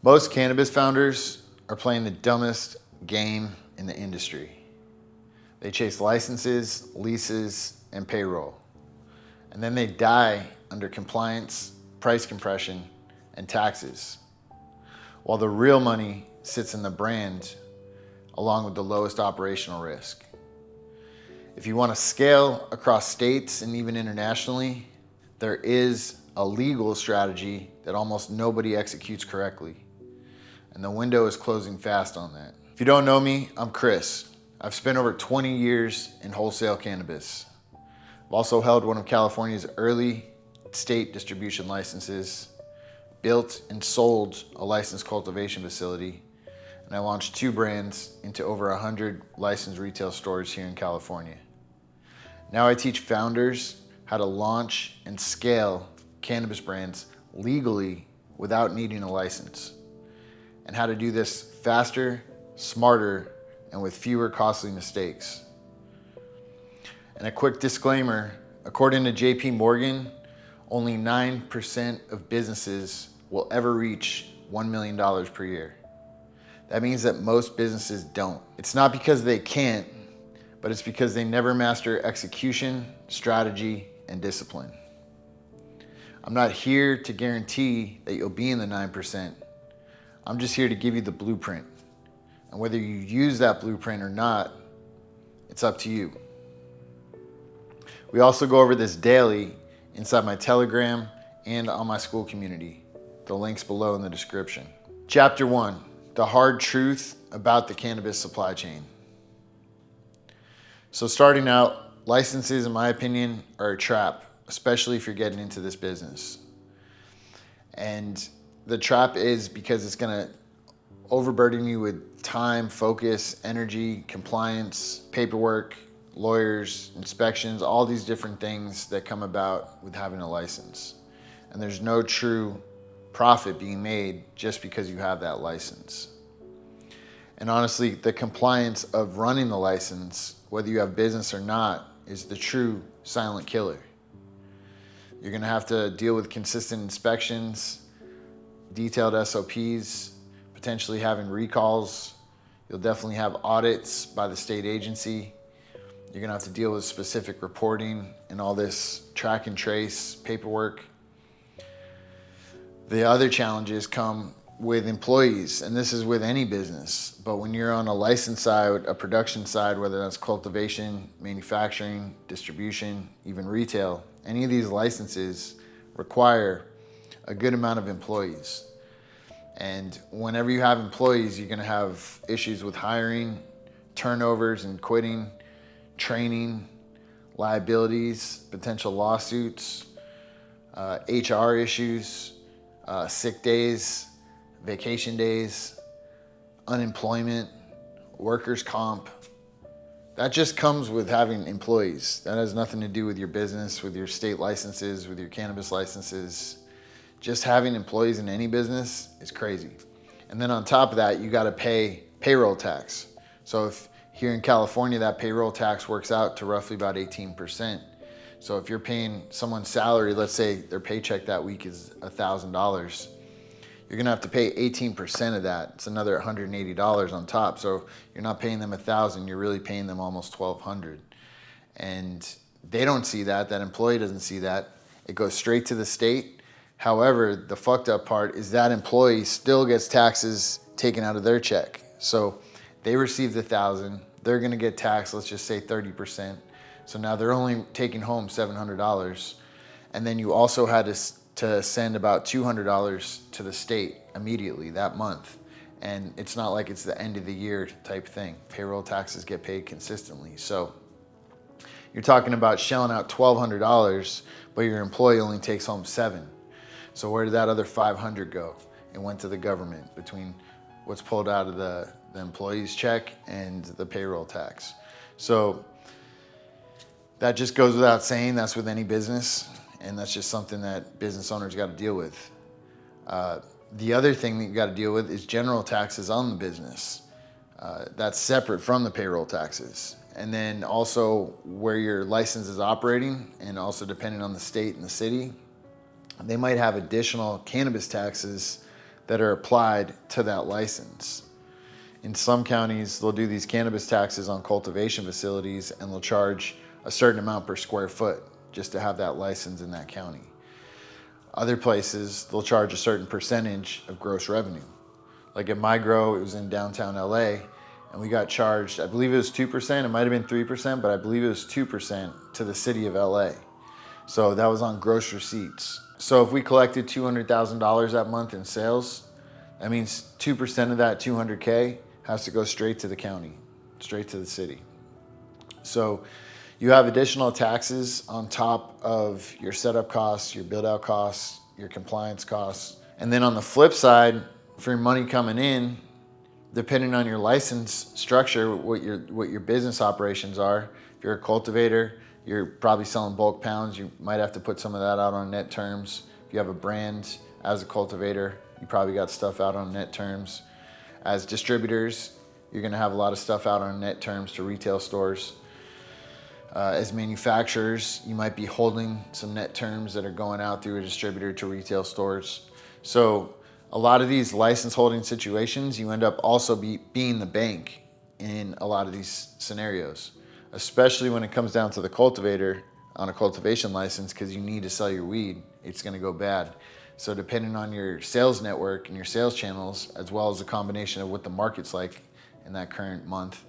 Most cannabis founders are playing the dumbest game in the industry. They chase licenses, leases, and payroll. And then they die under compliance, price compression, and taxes. While the real money sits in the brand, along with the lowest operational risk. If you want to scale across states and even internationally, there is a legal strategy that almost nobody executes correctly. And the window is closing fast on that. If you don't know me, I'm Chris. I've spent over 20 years in wholesale cannabis. I've also held one of California's early state distribution licenses, built and sold a licensed cultivation facility, and I launched 2 brands into over 100 licensed retail stores here in California. Now I teach founders how to launch and scale cannabis brands legally without needing a license, and how to do this faster, smarter, and with fewer costly mistakes. And a quick disclaimer, according to JP Morgan, only 9% of businesses will ever reach $1 million per year. That means that most businesses don't. It's not because they can't, but it's because they never master execution, strategy, and discipline. I'm not here to guarantee that you'll be in the 9%. I'm just here to give you the blueprint. And whether you use that blueprint or not, it's up to you. We also go over this daily inside my Telegram and on my school community. The link's below in the description. Chapter 1, the hard truth about the cannabis supply chain. So starting out, licenses, in my opinion, are a trap, especially if you're getting into this business. And the trap is because it's gonna overburden you with time, focus, energy, compliance, paperwork, lawyers, inspections, all these different things that come about with having a license. And there's no true profit being made just because you have that license. And honestly, the compliance of running the license, whether you have business or not, is the true silent killer. You're gonna have to deal with consistent inspections, detailed SOPs, potentially having recalls. You'll definitely have audits by the state agency. You're gonna have to deal with specific reporting and all this track and trace paperwork. The other challenges come with employees, and this is with any business, but when you're on a license side, a production side, whether that's cultivation, manufacturing, distribution, even retail, any of these licenses require a good amount of employees. And whenever you have employees, you're gonna have issues with hiring, turnovers and quitting, training, liabilities, potential lawsuits, HR issues, sick days, vacation days, unemployment, workers' comp. That just comes with having employees. That has nothing to do with your business, with your state licenses, with your cannabis licenses. Just having employees in any business is crazy. And then on top of that, you gotta pay payroll tax. So if here in California, that payroll tax works out to roughly about 18%. So if you're paying someone's salary, let's say their paycheck that week is $1,000, you're gonna have to pay 18% of that. It's another $180 on top. So you're not paying them $1,000, you're really paying them almost $1,200. And they don't see that, that employee doesn't see that. It goes straight to the state. However, the fucked up part is that employee still gets taxes taken out of their check. So they received $1,000, they're gonna get taxed, let's just say 30%. So now they're only taking home $700. And then you also had to send about $200 to the state immediately that month. And it's not like it's the end of the year type thing. Payroll taxes get paid consistently. So you're talking about shelling out $1,200, but your employee only takes home $700. So where did that other $500 go? It went to the government between what's pulled out of the employee's check and the payroll tax. So that just goes without saying. That's with any business, and that's just something that business owners got to deal with. The other thing that you got to deal with is general taxes on the business. That's separate from the payroll taxes. And then also where your license is operating, and also depending on the state and the city, they might have additional cannabis taxes that are applied to that license. In some counties, they'll do these cannabis taxes on cultivation facilities, and they'll charge a certain amount per square foot just to have that license in that county. Other places, they'll charge a certain percentage of gross revenue. Like at my grow, it was in downtown LA, and we got charged, I believe it was 2%, it might have been 3%, but I believe it was 2% to the city of LA. So that was on gross receipts. So if we collected $200,000 that month in sales, that means 2% of that 200K has to go straight to the county, straight to the city. So you have additional taxes on top of your setup costs, your build out costs, your compliance costs. And then on the flip side, for your money coming in, depending on your license structure, what your business operations are. If you're a cultivator, you're probably selling bulk pounds. You might have to put some of that out on net terms. If you have a brand as a cultivator, you probably got stuff out on net terms. As distributors, you're gonna have a lot of stuff out on net terms to retail stores. As manufacturers, you might be holding some net terms that are going out through a distributor to retail stores. So a lot of these license holding situations, you end up also being the bank in a lot of these scenarios, especially when it comes down to the cultivator on a cultivation license, because you need to sell your weed, it's gonna go bad. So depending on your sales network and your sales channels, as well as a combination of what the market's like in that current month,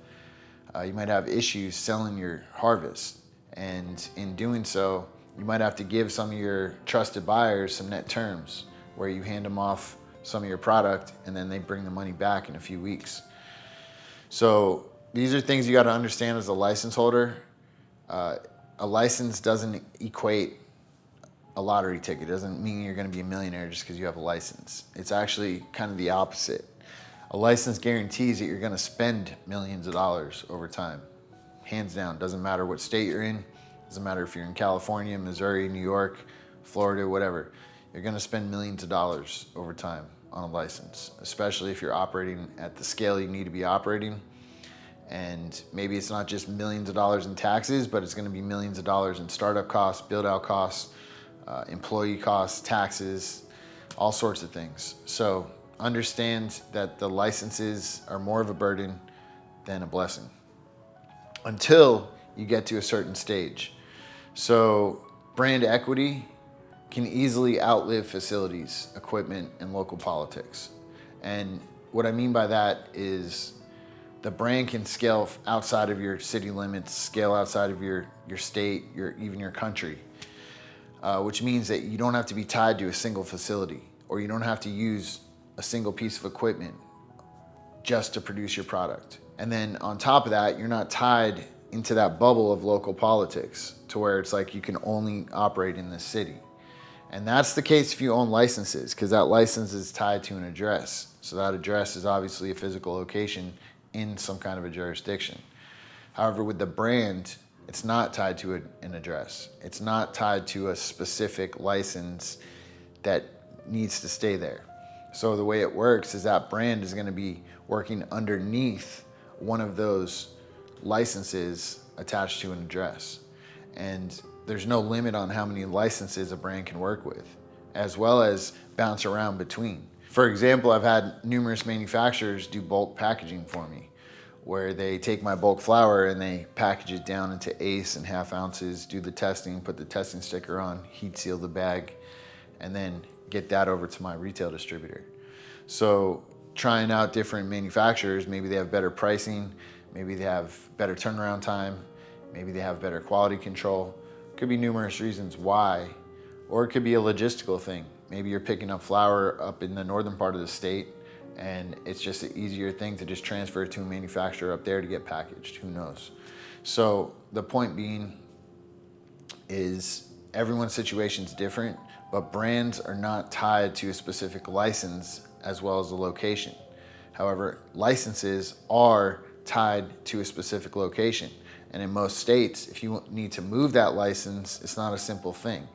you might have issues selling your harvest. And in doing so, you might have to give some of your trusted buyers some net terms where you hand them off some of your product and then they bring the money back in a few weeks. So these are things you got to understand as a license holder. A license doesn't equate a lottery ticket. It doesn't mean you're going to be a millionaire just because you have a license. It's actually kind of the opposite. A license guarantees that you're going to spend millions of dollars over time. Hands down. Doesn't matter what state you're in. Doesn't matter if you're in California, Missouri, New York, Florida, whatever. You're going to spend millions of dollars over time on a license, especially if you're operating at the scale you need to be operating. And maybe it's not just millions of dollars in taxes, but it's going to be millions of dollars in startup costs, build out costs, employee costs, taxes, all sorts of things. So understand that the licenses are more of a burden than a blessing until you get to a certain stage. So brand equity can easily outlive facilities, equipment, and local politics. And what I mean by that is the brand can scale outside of your city limits, scale outside of your state, even your country, which means that you don't have to be tied to a single facility, or you don't have to use a single piece of equipment just to produce your product. And then on top of that, you're not tied into that bubble of local politics to where it's like you can only operate in this city. And that's the case if you own licenses, because that license is tied to an address. So that address is obviously a physical location in some kind of a jurisdiction. However, with the brand, it's not tied to an address. It's not tied to a specific license that needs to stay there. So the way it works is that brand is going to be working underneath one of those licenses attached to an address. And there's no limit on how many licenses a brand can work with, as well as bounce around between. For example, I've had numerous manufacturers do bulk packaging for me, where they take my bulk flower and they package it down into eighths and half ounces, do the testing, put the testing sticker on, heat seal the bag, and then get that over to my retail distributor. So trying out different manufacturers, maybe they have better pricing, maybe they have better turnaround time, maybe they have better quality control. Could be numerous reasons why, or it could be a logistical thing. Maybe you're picking up flower up in the northern part of the state and it's just an easier thing to just transfer it to a manufacturer up there to get packaged, who knows? So the point being is everyone's situation is different, but brands are not tied to a specific license as well as a location. However, licenses are tied to a specific location. And in most states, if you need to move that license, it's not a simple thing.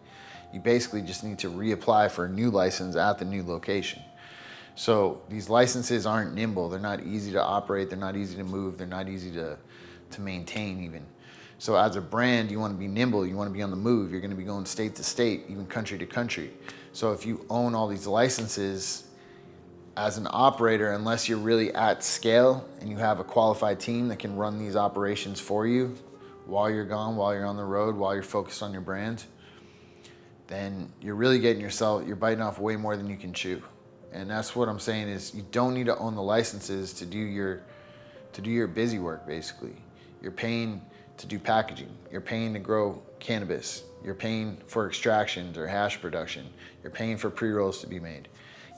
You basically just need to reapply for a new license at the new location. So these licenses aren't nimble. They're not easy to operate. They're not easy to move. They're not easy to maintain even. So as a brand, you want to be nimble. You want to be on the move. You're going to be going state to state, even country to country. So if you own all these licenses, as an operator, unless you're really at scale and you have a qualified team that can run these operations for you while you're gone, while you're on the road, while you're focused on your brand, then you're really you're biting off way more than you can chew. And that's what I'm saying is you don't need to own the licenses to do your busy work, basically. You're paying to do packaging. You're paying to grow cannabis. You're paying for extractions or hash production. You're paying for pre-rolls to be made.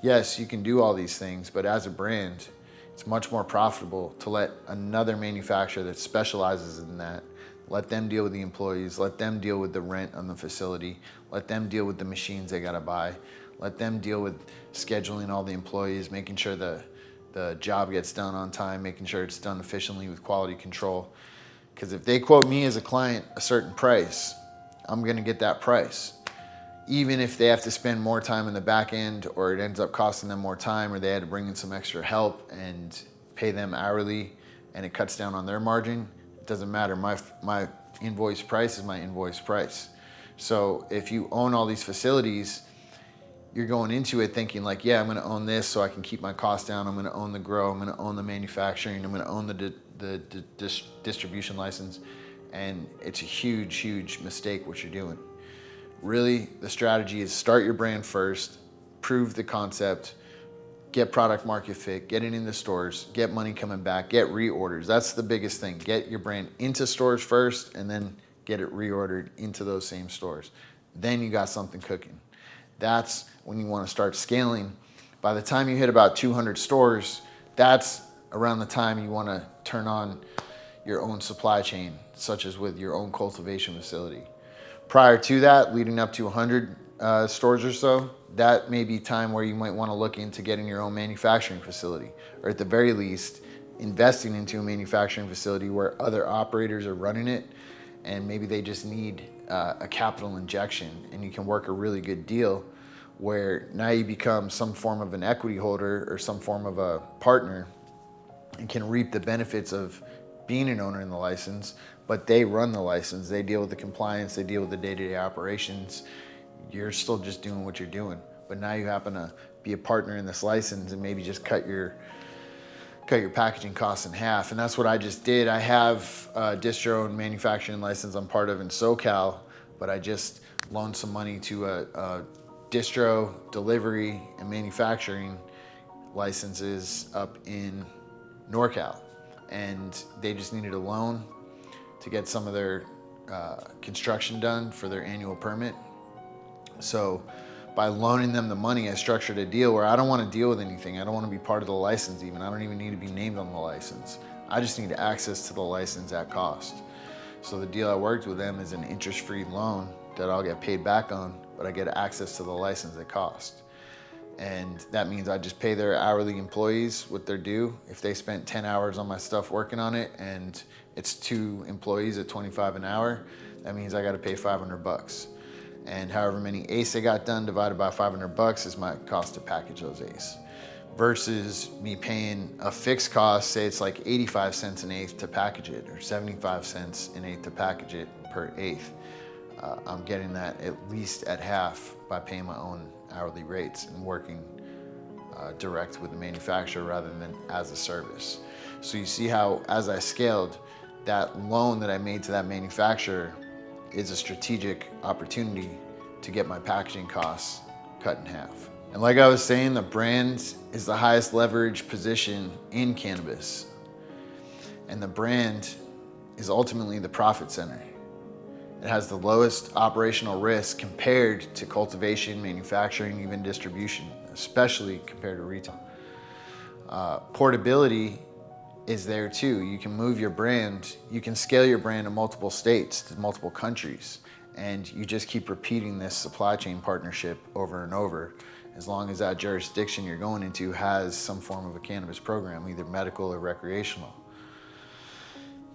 Yes, you can do all these things, but as a brand, it's much more profitable to let another manufacturer that specializes in that, let them deal with the employees, let them deal with the rent on the facility, let them deal with the machines they gotta buy, let them deal with scheduling all the employees, making sure the job gets done on time, making sure it's done efficiently with quality control. Because if they quote me as a client a certain price, I'm gonna get that price. Even if they have to spend more time in the back end, or it ends up costing them more time, or they had to bring in some extra help and pay them hourly and it cuts down on their margin, it doesn't matter. My invoice price is my invoice price. So if you own all these facilities, you're going into it thinking like, yeah, I'm gonna own this so I can keep my costs down. I'm gonna own the grow, I'm gonna own the manufacturing, I'm gonna own the distribution license. And it's a huge, huge mistake what you're doing. Really, the strategy is start your brand first, prove the concept, get product market fit, get it in the stores, get money coming back, get reorders. That's the biggest thing. Get your brand into stores first and then get it reordered into those same stores. Then you got something cooking. That's when you want to start scaling. By the time you hit about 200 stores, that's around the time you want to turn on your own supply chain, such as with your own cultivation facility. Prior to that, leading up to 100 stores or so, that may be time where you might want to look into getting your own manufacturing facility, or at the very least, investing into a manufacturing facility where other operators are running it, and maybe they just need a capital injection, and you can work a really good deal where now you become some form of an equity holder or some form of a partner and can reap the benefits of being an owner in the license, but they run the license, they deal with the compliance, they deal with the day-to-day operations. You're still just doing what you're doing, but now you happen to be a partner in this license and maybe just cut your packaging costs in half. And that's what I just did. I have a distro and manufacturing license I'm part of in SoCal, but I just loaned some money to a distro, delivery, and manufacturing licenses up in NorCal. And they just needed a loan to get some of their construction done for their annual permit. So by loaning them the money, I structured a deal where I don't want to deal with anything. I don't want to be part of the license even. I don't even need to be named on the license. I just need access to the license at cost. So the deal I worked with them is an interest-free loan that I'll get paid back on, but I get access to the license at cost. And that means I just pay their hourly employees what they're due. If they spent 10 hours on my stuff working on it and it's 2 employees at 25 an hour, that means I got to pay $500. And however many eighths they got done divided by $500 is my cost to package those eighths. Versus me paying a fixed cost, say it's like 85 cents an eighth to package it, or 75 cents an eighth to package it per eighth. I'm getting that at least at half by paying my own hourly rates and working direct with the manufacturer rather than as a service. So you see how, as I scaled, that loan that I made to that manufacturer is a strategic opportunity to get my packaging costs cut in half. And like I was saying, the brand is the highest leverage position in cannabis. And the brand is ultimately the profit center. It has the lowest operational risk compared to cultivation, manufacturing, even distribution, especially compared to retail. Portability is there too. You can move your brand, you can scale your brand to multiple states, to multiple countries, and you just keep repeating this supply chain partnership over and over, as long as that jurisdiction you're going into has some form of a cannabis program, either medical or recreational.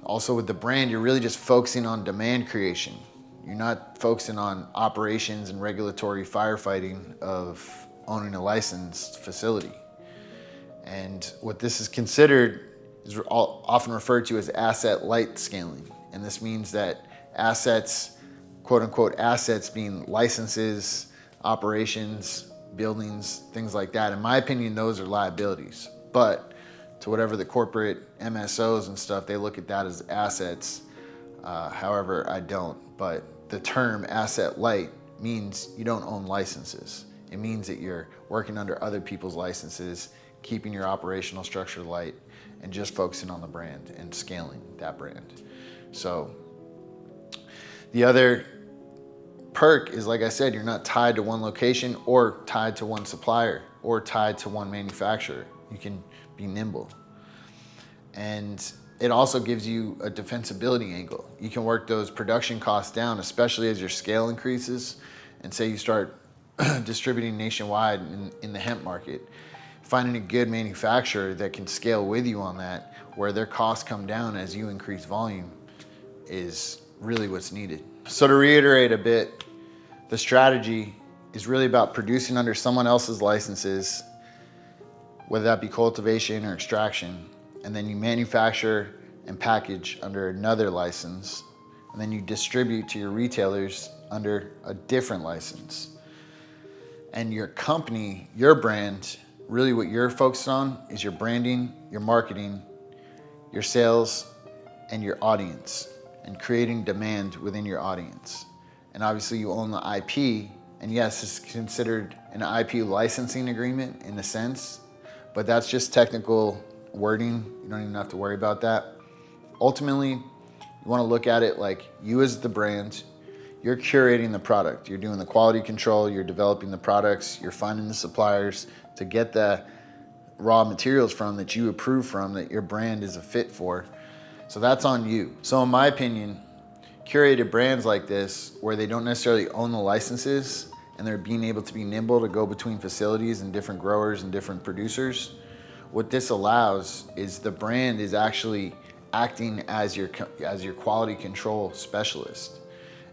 Also with the brand, you're really just focusing on demand creation. You're not focusing on operations and regulatory firefighting of owning a licensed facility. And what this is considered is often referred to as asset light scaling. And this means that assets, quote unquote assets, being licenses, operations, buildings, things like that. In my opinion, those are liabilities. But to whatever the corporate MSOs and stuff, they look at that as assets. However, I don't. But the term asset light means you don't own licenses. It means that you're working under other people's licenses, keeping your operational structure light, and just focusing on the brand and scaling that brand. So the other perk is, like I said, you're not tied to one location or tied to one supplier or tied to one manufacturer. You can be nimble. And it also gives you a defensibility angle. You can work those production costs down, especially as your scale increases. And say you start distributing nationwide in the hemp market. Finding a good manufacturer that can scale with you on that, where their costs come down as you increase volume, is really what's needed. So to reiterate a bit, the strategy is really about producing under someone else's licenses, whether that be cultivation or extraction, and then you manufacture and package under another license, and then you distribute to your retailers under a different license. And your company, your brand, really what you're focused on is your branding, your marketing, your sales, and your audience, and creating demand within your audience. And obviously you own the IP, and yes, it's considered an IP licensing agreement in a sense, but that's just technical wording. You don't even have to worry about that. Ultimately, you wanna look at it like you as the brand, you're curating the product. You're doing the quality control, you're developing the products, you're finding the suppliers to get the raw materials from that you approve from, that your brand is a fit for. So that's on you. So in my opinion, curated brands like this, where they don't necessarily own the licenses and they're being able to be nimble to go between facilities and different growers and different producers, what this allows is the brand is actually acting as your quality control specialist.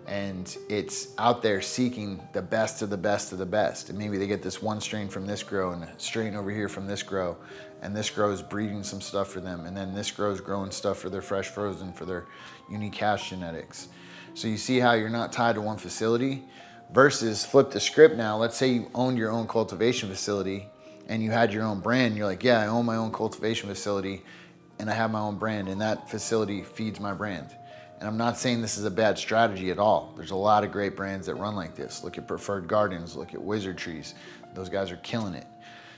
And it's out there seeking the best of the best of the best. And maybe they get this one strain from this grow and a strain over here from this grow, and this grow is breeding some stuff for them, and then this grow is growing stuff for their fresh frozen, for their unique hash genetics. So you see how you're not tied to one facility, versus flip the script now. Let's say you owned your own cultivation facility and you had your own brand. You're like, yeah, I own my own cultivation facility and I have my own brand, and that facility feeds my brand. And I'm not saying this is a bad strategy at all. There's a lot of great brands that run like this. Look at Preferred Gardens, look at Wizard Trees. Those guys are killing it.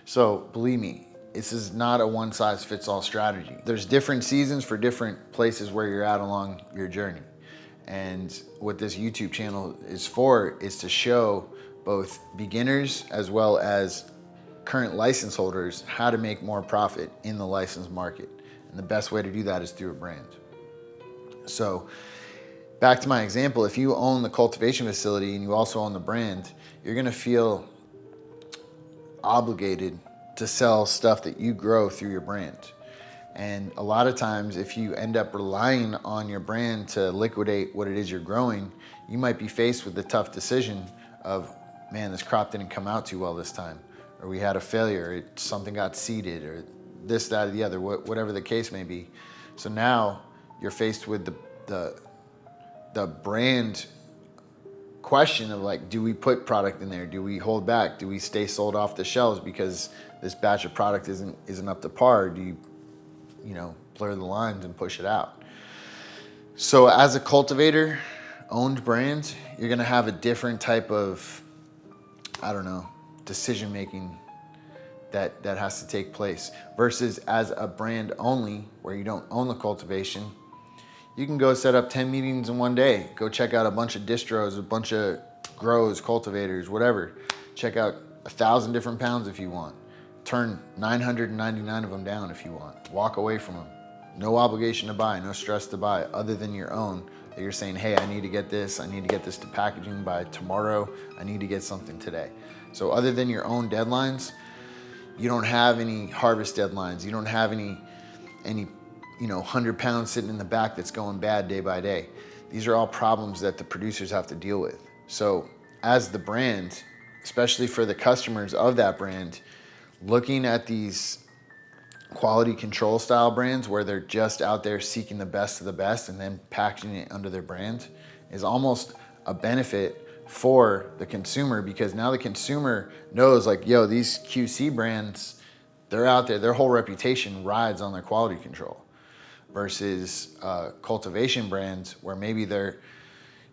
So believe me, this is not a one size fits all strategy. There's different seasons for different places where you're at along your journey. And what this YouTube channel is for is to show both beginners as well as current license holders how to make more profit in the license market. And the best way to do that is through a brand. So back to my example, if you own the cultivation facility and you also own the brand, you're gonna feel obligated to sell stuff that you grow through your brand. And a lot of times, if you end up relying on your brand to liquidate what it is you're growing, you might be faced with the tough decision of, man, this crop didn't come out too well this time, or we had a failure, something got seeded, or this, that, or the other, whatever the case may be. So now you're faced with the brand question of like, do we put product in there? Do we hold back? Do we stay sold off the shelves because this batch of product isn't up to par? Do you know, blur the lines and push it out? So as a cultivator owned brand, you're gonna have a different type of, I don't know, decision making that has to take place, versus as a brand only, where you don't own the cultivation. You can go set up 10 meetings in one day, go check out a bunch of distros, a bunch of grows, cultivators, whatever. Check out 1,000 different pounds if you want. Turn 999 of them down if you want. Walk away from them. No obligation to buy, no stress to buy, other than your own, that you're saying, hey, I need to get this to packaging by tomorrow, I need to get something today. So other than your own deadlines, you don't have any harvest deadlines. You don't have any 100 pounds sitting in the back that's going bad day by day. These are all problems that the producers have to deal with. So as the brand, especially for the customers of that brand, looking at these quality control style brands where they're just out there seeking the best of the best and then packaging it under their brand is almost a benefit for the consumer, because now the consumer knows like, yo, these QC brands, they're out there, their whole reputation rides on their quality control, versus cultivation brands where maybe they're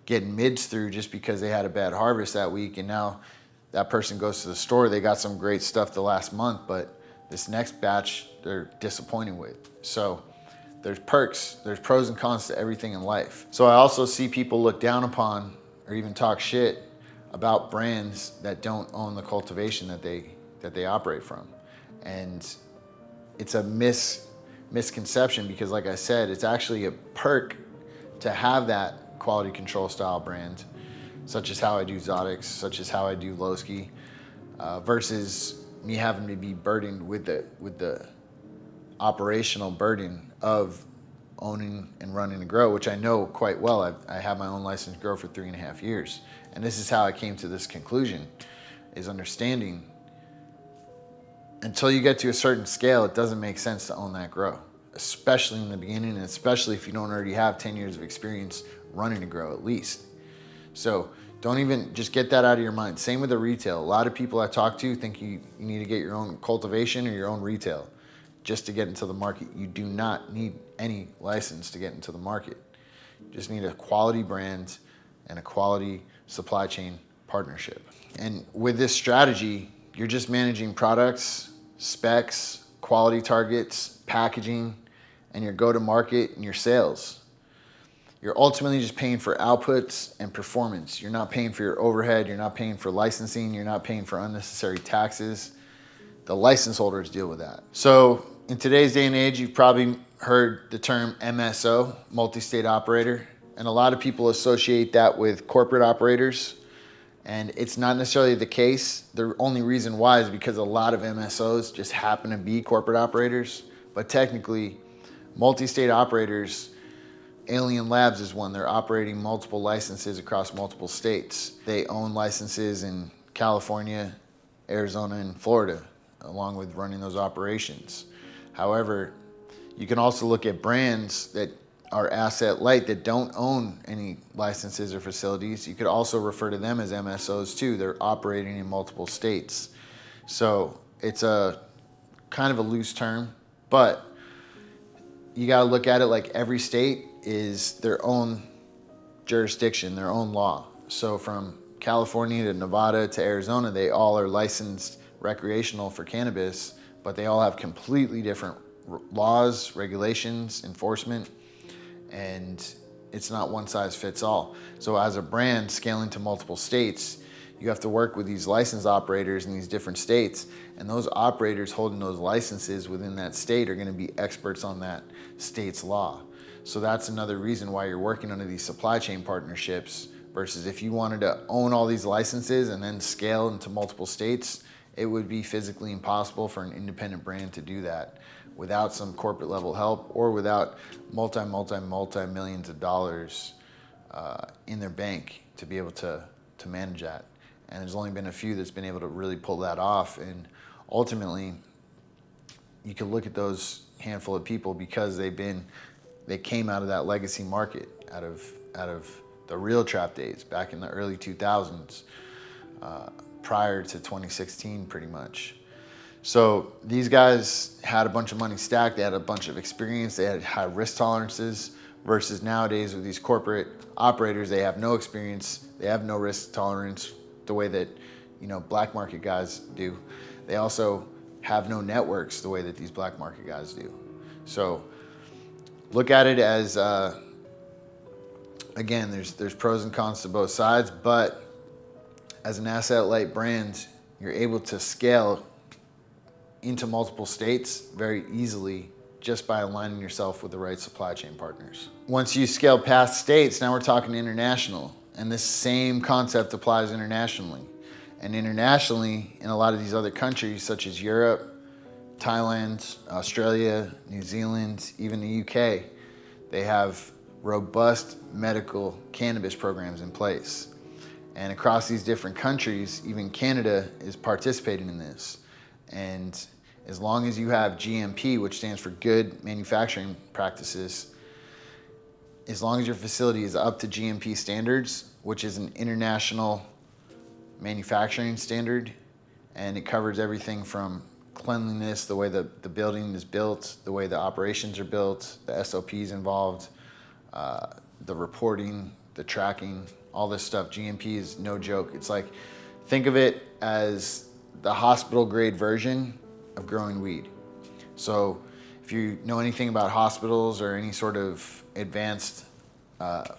getting mids through just because they had a bad harvest that week, and now that person goes to the store, they got some great stuff the last month, but this next batch they're disappointed with. So there's perks, there's pros and cons to everything in life. So I also see people look down upon or even talk shit about brands that don't own the cultivation that they operate from. And it's a misconception, because like I said, it's actually a perk to have that quality control style brand, such as how I do Zodix, such as how I do Lowski, versus me having to be burdened with the operational burden of owning and running a grow, which I know quite well. I have my own licensed grow for 3.5 years. And this is how I came to this conclusion, is understanding until you get to a certain scale, it doesn't make sense to own that grow, especially in the beginning, and especially if you don't already have 10 years of experience running a grow at least. So don't even, just get that out of your mind. Same with the retail. A lot of people I talk to think you need to get your own cultivation or your own retail just to get into the market. You do not need any license to get into the market. You just need a quality brand and a quality supply chain partnership. And with this strategy, you're just managing products, specs, quality targets, packaging, and your go-to-market and your sales. You're ultimately just paying for outputs and performance. You're not paying for your overhead. You're not paying for licensing. You're not paying for unnecessary taxes. The license holders deal with that. So in today's day and age, you've probably heard the term MSO, multi-state operator, and a lot of people associate that with corporate operators, and it's not necessarily the case. The only reason why is because a lot of MSOs just happen to be corporate operators, but technically, multi-state operators, Alien Labs is one. They're operating multiple licenses across multiple states. They own licenses in California, Arizona, and Florida, along with running those operations. However, you can also look at brands that are asset light that don't own any licenses or facilities. You could also refer to them as MSOs too. They're operating in multiple states. So it's a kind of a loose term, but you got to look at it like every state is their own jurisdiction, their own law. So from California to Nevada to Arizona, they all are licensed recreational for cannabis, but they all have completely different laws, regulations, enforcement, and it's not one size fits all. So as a brand scaling to multiple states, you have to work with these license operators in these different states, and those operators holding those licenses within that state are going to be experts on that state's law. So that's another reason why you're working under these supply chain partnerships, versus if you wanted to own all these licenses and then scale into multiple states, it would be physically impossible for an independent brand to do that without some corporate level help, or without multi millions of dollars in their bank to be able to manage that. And there's only been a few that's been able to really pull that off. And ultimately, you can look at those handful of people because they came out of that legacy market, out of the real trap days back in the early 2000s, prior to 2016 pretty much. So these guys had a bunch of money stacked, they had a bunch of experience, they had high risk tolerances, versus nowadays with these corporate operators, they have no experience, they have no risk tolerance the way that, you know, black market guys do. They also have no networks the way that these black market guys do. So look at it as, again, there's pros and cons to both sides, but as an asset light brand, you're able to scale into multiple states very easily just by aligning yourself with the right supply chain partners. Once you scale past states, now we're talking international, and this same concept applies internationally. And internationally, in a lot of these other countries such as Europe, Thailand, Australia, New Zealand, even the UK, they have robust medical cannabis programs in place. And across these different countries, even Canada is participating in this. And as long as you have GMP, which stands for Good Manufacturing Practices, as long as your facility is up to GMP standards, which is an international manufacturing standard, and it covers everything from cleanliness, the way the building is built, the way the operations are built, the SOPs involved, the reporting, the tracking, all this stuff. GMP is no joke. It's like, think of it as the hospital grade version of growing weed. So if you know anything about hospitals or any sort of advanced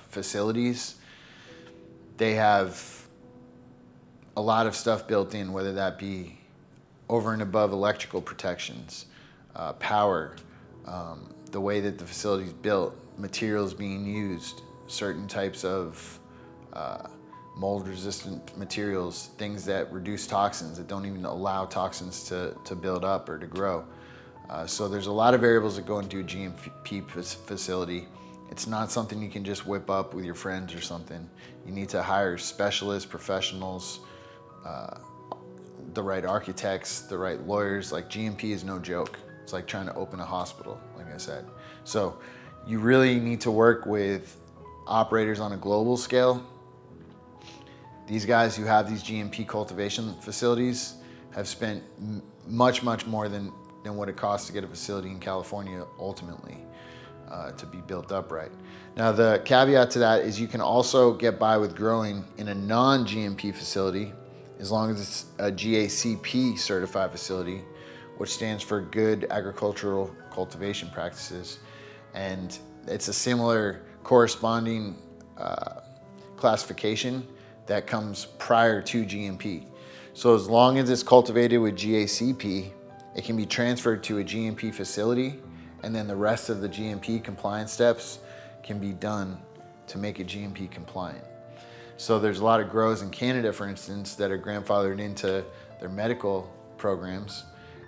facilities, they have a lot of stuff built in, whether that be over and above electrical protections, power, the way that the facility is built, materials being used, certain types of mold resistant materials, things that reduce toxins, that don't even allow toxins to build up or to grow. So there's a lot of variables that go into a GMP facility. It's not something you can just whip up with your friends or something. You need to hire specialists, professionals, the right architects, the right lawyers. Like, GMP is no joke. It's like trying to open a hospital, like I said. So you really need to work with operators on a global scale. These guys who have these GMP cultivation facilities have spent much more than what it costs to get a facility in California ultimately to be built up right. Now, the caveat to that is you can also get by with growing in a non-GMP facility as long as it's a GACP certified facility, which stands for Good Agricultural Cultivation Practices. And it's a similar corresponding classification that comes prior to GMP. So as long as it's cultivated with GACP, it can be transferred to a GMP facility, and then the rest of the GMP compliance steps can be done to make it GMP compliant. So there's a lot of grows in Canada, for instance, that are grandfathered into their medical programs,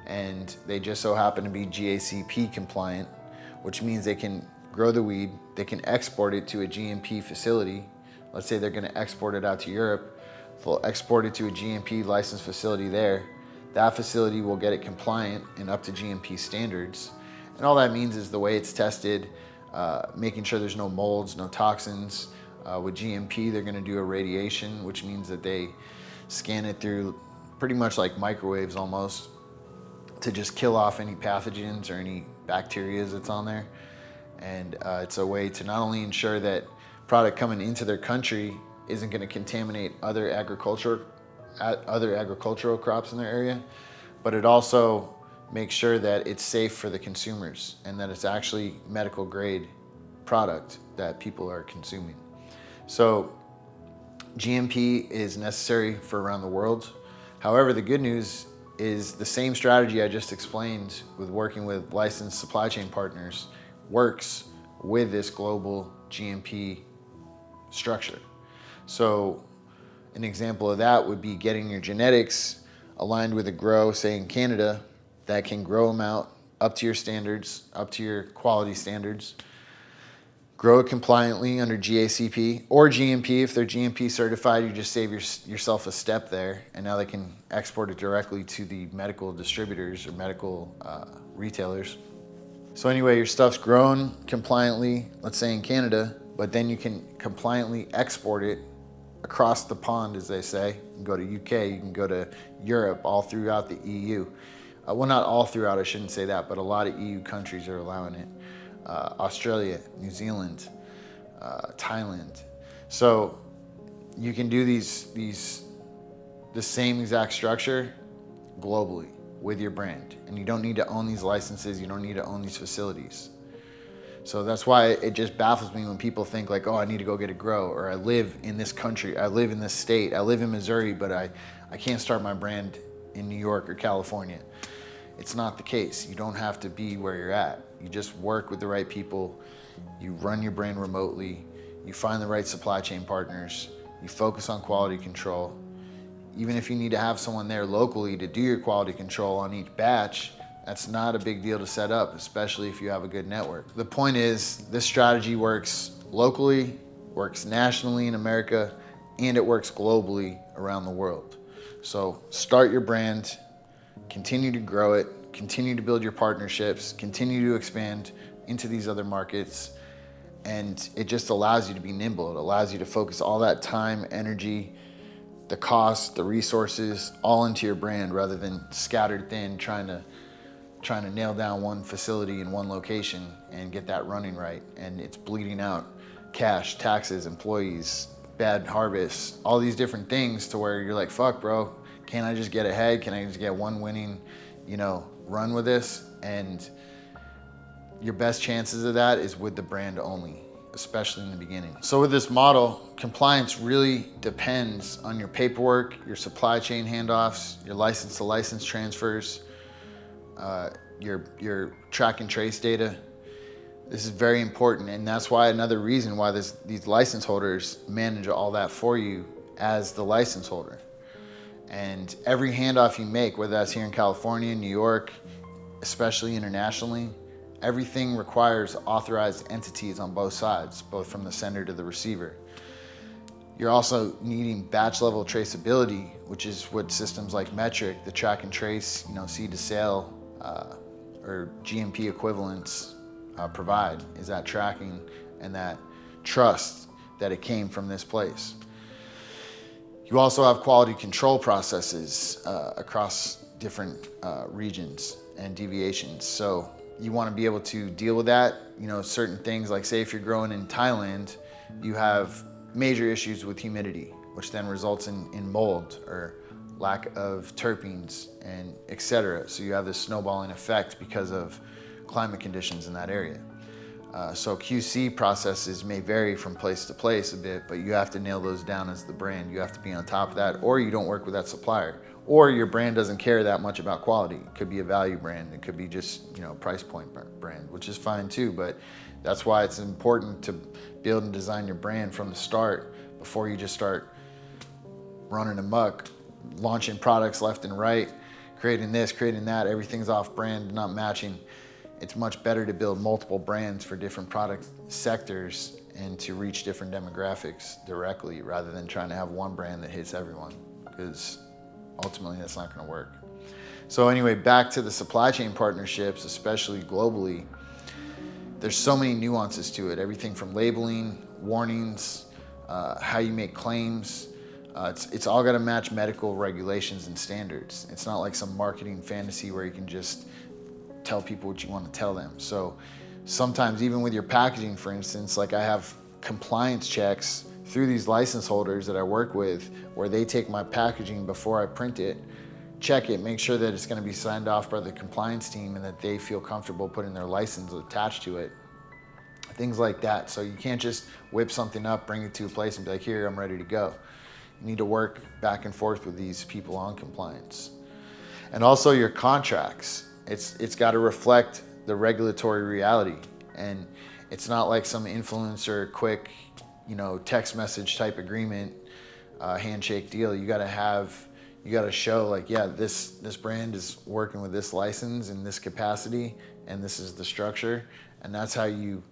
and they just so happen to be GACP compliant, which means they can grow the weed, they can export it to a GMP facility. Let's say they're gonna export it out to Europe, they'll export it to a GMP licensed facility there. That facility will get it compliant and up to GMP standards. And all that means is the way it's tested, making sure there's no molds, no toxins. With GMP, they're gonna do irradiation, which means that they scan it through pretty much like microwaves almost to just kill off any pathogens or any bacteria that's on there. And it's a way to not only ensure that product coming into their country isn't gonna contaminate other agricultural crops in their area, but it also makes sure that it's safe for the consumers and that it's actually medical grade product that people are consuming. So GMP is necessary for around the world. However, the good news is the same strategy I just explained with working with licensed supply chain partners works with this global GMP structure. So an example of that would be getting your genetics aligned with a grow, say in Canada, that can grow them out up to your standards, up to your quality standards, grow it compliantly under GACP or GMP. If they're GMP certified, you just save yourself a step there, and now they can export it directly to the medical distributors or medical retailers. So anyway, your stuff's grown compliantly, let's say in Canada, but then you can compliantly export it across the pond, as they say. You can go to UK, you can go to Europe, all throughout the EU. Well, not all throughout, I shouldn't say that, but a lot of EU countries are allowing it. Australia, New Zealand, Thailand. So you can do the same exact structure globally with your brand. And you don't need to own these licenses, you don't need to own these facilities. So that's why it just baffles me when people think like, oh, I need to go get a grow, or I live in this country, I live in this state, I live in Missouri, but I can't start my brand in New York or California. It's not the case. You don't have to be where you're at. You just work with the right people, you run your brand remotely, you find the right supply chain partners, you focus on quality control. Even if you need to have someone there locally to do your quality control on each batch, that's not a big deal to set up, especially if you have a good network. The point is, this strategy works locally, works nationally in America, and it works globally around the world. So start your brand, continue to grow it, continue to build your partnerships, continue to expand into these other markets, And it just allows you to be nimble. It allows you to focus all that time, energy, the cost, the resources, all into your brand rather than scattered thin trying to nail down one facility in one location and get that running right. And it's bleeding out cash, taxes, employees, bad harvests, all these different things to where you're like, fuck, bro, can't I just get ahead? Can I just get one winning, run with this? And your best chances of that is with the brand only, especially in the beginning. So with this model, compliance really depends on your paperwork, your supply chain handoffs, your license to license transfers, your track and trace data. This is very important, and that's why another reason why these license holders manage all that for you as the license holder. And every handoff you make, whether that's here in California, New York, especially internationally, everything requires authorized entities on both sides, both from the sender to the receiver. You're also needing batch level traceability, which is what systems like Metric, the track and trace, seed to sale, or GMP equivalents provide, is that tracking and that trust that it came from this place. You also have quality control processes across different regions and deviations. So you want to be able to deal with that. Certain things, like say if you're growing in Thailand, you have major issues with humidity, which then results in mold or lack of terpenes and etc. So you have this snowballing effect because of climate conditions in that area. So QC processes may vary from place to place a bit, but you have to nail those down as the brand. You have to be on top of that, or you don't work with that supplier, or your brand doesn't care that much about quality. It could be a value brand. It could be just, price point brand, which is fine too, but that's why it's important to build and design your brand from the start before you just start running amok, launching products left and right, creating this, creating that, everything's off brand, not matching. It's much better to build multiple brands for different product sectors and to reach different demographics directly rather than trying to have one brand that hits everyone, because ultimately that's not going to work. So anyway, back to the supply chain partnerships, especially globally, there's so many nuances to it. Everything from labeling, warnings, how you make claims. It's all got to match medical regulations and standards. It's not like some marketing fantasy where you can just tell people what you want to tell them. So sometimes even with your packaging, for instance, like I have compliance checks through these license holders that I work with where they take my packaging before I print it, check it, make sure that it's going to be signed off by the compliance team and that they feel comfortable putting their license attached to it. Things like that. So you can't just whip something up, bring it to a place and be like, here, I'm ready to go. You need to work back and forth with these people on compliance. And also your contracts. It's got to reflect the regulatory reality. And it's not like some influencer quick, text message type agreement, handshake deal. You got to show like, yeah, this brand is working with this license in this capacity, and this is the structure. And that's how you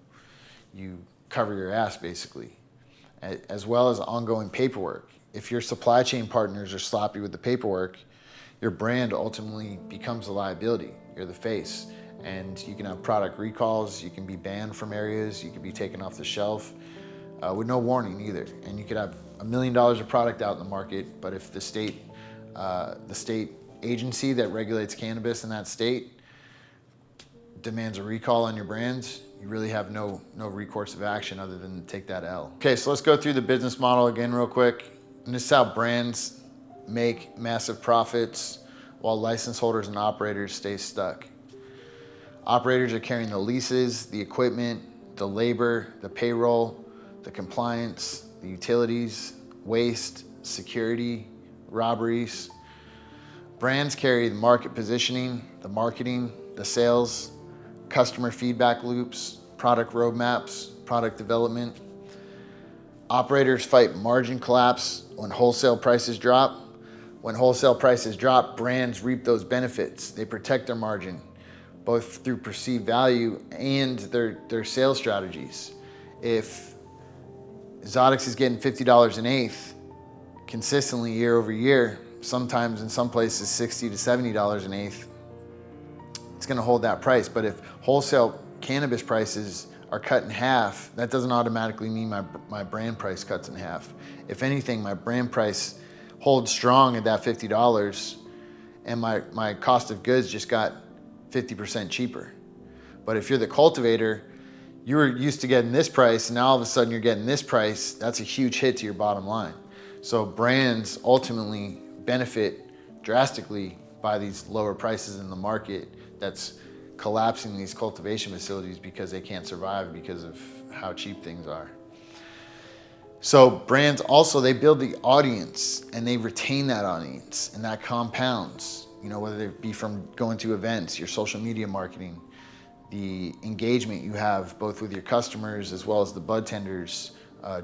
cover your ass, basically, as well as ongoing paperwork. If your supply chain partners are sloppy with the paperwork, your brand ultimately becomes a liability. You're the face, and you can have product recalls, you can be banned from areas, you can be taken off the shelf with no warning either. And you could have $1 million of product out in the market, but if the state agency that regulates cannabis in that state demands a recall on your brands, you really have no recourse of action other than to take that L. Okay, so let's go through the business model again real quick. And this is how brands make massive profits while license holders and operators stay stuck. Operators are carrying the leases, the equipment, the labor, the payroll, the compliance, the utilities, waste, security, robberies. Brands carry the market positioning, the marketing, the sales, customer feedback loops, product roadmaps, product development. Operators fight margin collapse when wholesale prices drop. When wholesale prices drop, brands reap those benefits. They protect their margin, both through perceived value and their sales strategies. If Exotics is getting $50 an eighth consistently year over year, sometimes in some places $60 to $70 an eighth, it's gonna hold that price. But if wholesale cannabis prices are cut in half, that doesn't automatically mean my brand price cuts in half. If anything, my brand price holds strong at that $50 and my cost of goods just got 50% cheaper. But if you're the cultivator, you were used to getting this price and now all of a sudden you're getting this price, that's a huge hit to your bottom line. So brands ultimately benefit drastically by these lower prices in the market that's collapsing these cultivation facilities because they can't survive because of how cheap things are. So brands also, they build the audience and they retain that audience, and that compounds, you know, whether it be from going to events, your social media marketing, the engagement you have both with your customers as well as the bud tenders,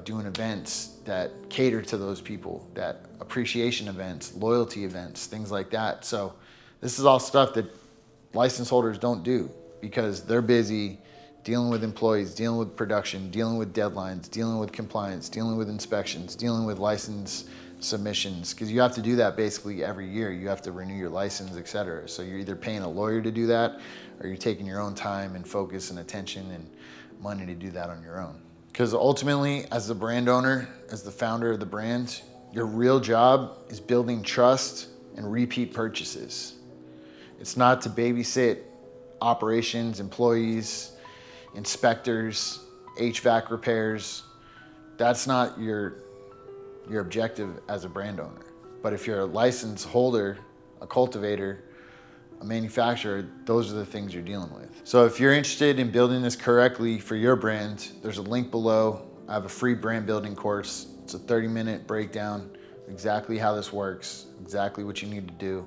doing events that cater to those people, that appreciation events, loyalty events, things like that. So this is all stuff that license holders don't do because they're busy dealing with employees, dealing with production, dealing with deadlines, dealing with compliance, dealing with inspections, dealing with license submissions, because you have to do that basically every year. You have to renew your license, et cetera. So you're either paying a lawyer to do that or you're taking your own time and focus and attention and money to do that on your own. Because ultimately, as the brand owner, as the founder of the brand, your real job is building trust and repeat purchases. It's not to babysit operations, employees, inspectors, HVAC repairs. That's not your objective as a brand owner. But if you're a license holder, a cultivator, a manufacturer, those are the things you're dealing with. So if you're interested in building this correctly for your brand, there's a link below. I have a free brand building course. It's a 30-minute breakdown, exactly how this works, exactly what you need to do.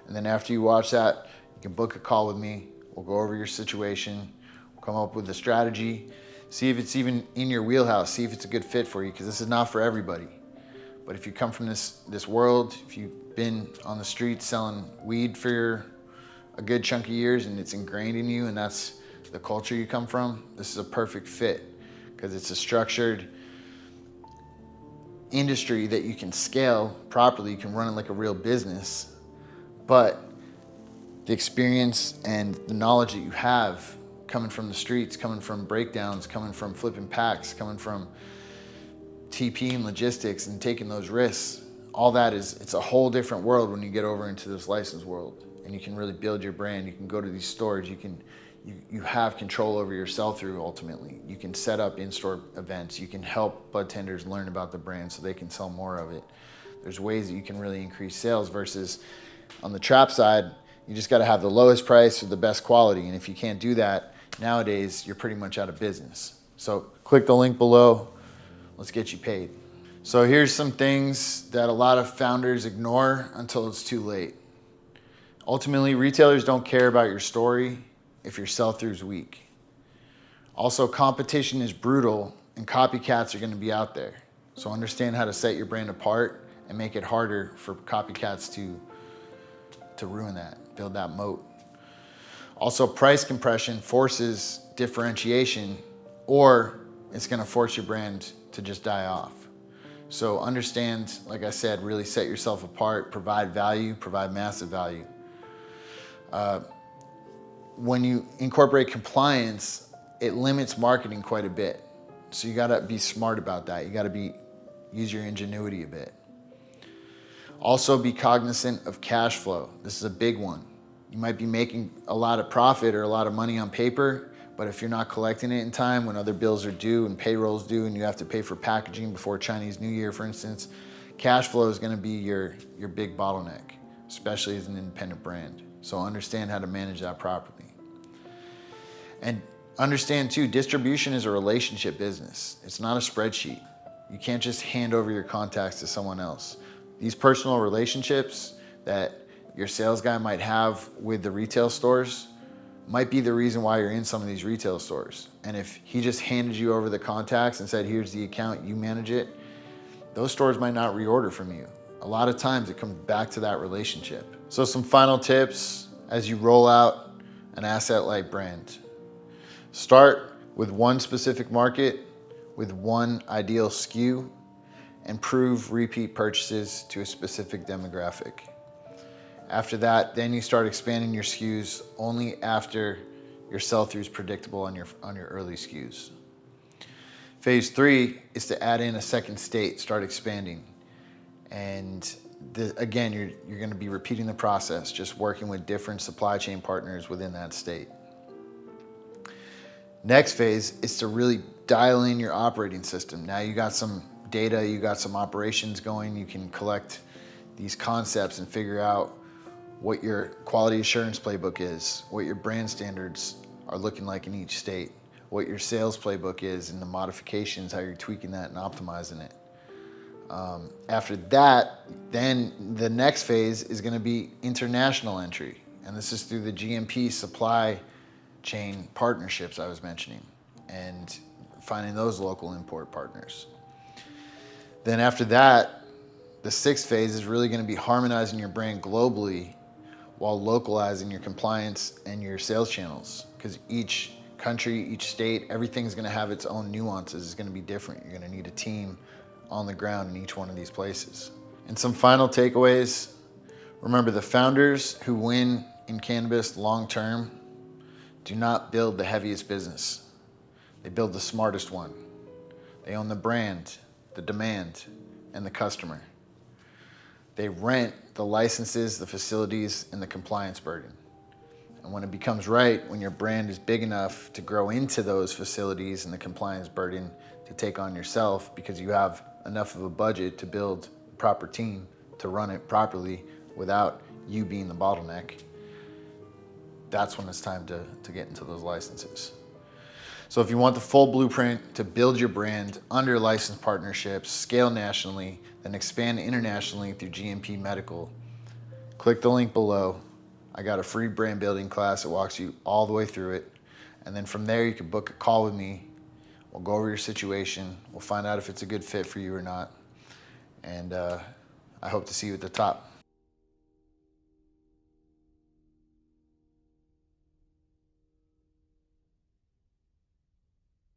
And then after you watch that, you can book a call with me. We'll go over your situation, we'll come up with a strategy, see if it's even in your wheelhouse, see if it's a good fit for you, because this is not for everybody. But if you come from this world, if you've been on the street selling weed for a good chunk of years and it's ingrained in you and that's the culture you come from, this is a perfect fit because it's a structured industry that you can scale properly. You can run it like a real business, but the experience and the knowledge that you have coming from the streets, coming from breakdowns, coming from flipping packs, coming from TP and logistics and taking those risks, all that it's a whole different world when you get over into this license world. And you can really build your brand. You can go to these stores. You have control over your sell-through ultimately. You can set up in-store events. You can help bud tenders learn about the brand so they can sell more of it. There's ways that you can really increase sales versus on the trap side, you just got to have the lowest price or the best quality. And if you can't do that, nowadays, you're pretty much out of business. So click the link below. Let's get you paid. So here's some things that a lot of founders ignore until it's too late. Ultimately, retailers don't care about your story if your sell-through is weak. Also, competition is brutal and copycats are going to be out there. So understand how to set your brand apart and make it harder for copycats to ruin that, build that moat. Also, price compression forces differentiation, or it's going to force your brand to just die off. So understand, like I said, really set yourself apart, provide value, provide massive value. When you incorporate compliance, it limits marketing quite a bit. So you gotta be smart about that. You gotta use your ingenuity a bit. Also be cognizant of cash flow. This is a big one. You might be making a lot of profit or a lot of money on paper, but if you're not collecting it in time when other bills are due and payroll's due and you have to pay for packaging before Chinese New Year, for instance, cash flow is gonna be your big bottleneck, especially as an independent brand. So understand how to manage that properly. And understand too, distribution is a relationship business. It's not a spreadsheet. You can't just hand over your contacts to someone else. These personal relationships that your sales guy might have with the retail stores might be the reason why you're in some of these retail stores. And if he just handed you over the contacts and said, here's the account, you manage it, those stores might not reorder from you. A lot of times it comes back to that relationship. So some final tips as you roll out an asset-light brand. Start with one specific market, with one ideal SKU, and prove repeat purchases to a specific demographic. After that, then you start expanding your SKUs only after your sell-through is predictable on your early SKUs. Phase 3 is to add in a second state, start expanding. And again, you're going to be repeating the process, just working with different supply chain partners within that state. Next phase is to really dial in your operating system. Now you got some data, you got some operations going, you can collect these concepts and figure out what your quality assurance playbook is, what your brand standards are looking like in each state, what your sales playbook is and the modifications, how you're tweaking that and optimizing it. After that, then the next phase is going to be international entry. And this is through the GMP supply chain partnerships I was mentioning and finding those local import partners. Then after that, the sixth phase is really going to be harmonizing your brand globally while localizing your compliance and your sales channels, because each country, each state, everything's going to have its own nuances. It's going to be different. You're going to need a team on the ground in each one of these places. And some final takeaways. Remember, the founders who win in cannabis long term do not build the heaviest business. They build the smartest one. They own the brand, the demand, and the customer. They rent the licenses, the facilities, and the compliance burden. And when it becomes right, when your brand is big enough to grow into those facilities and the compliance burden to take on yourself, because you have enough of a budget to build a proper team to run it properly without you being the bottleneck, that's when it's time to get into those licenses. So if you want the full blueprint to build your brand under licensed partnerships, scale nationally, then expand internationally through GMP Medical, click the link below. I got a free brand building class that walks you all the way through it. And then from there, you can book a call with me. We'll go over your situation. We'll find out if it's a good fit for you or not. And I hope to see you at the top.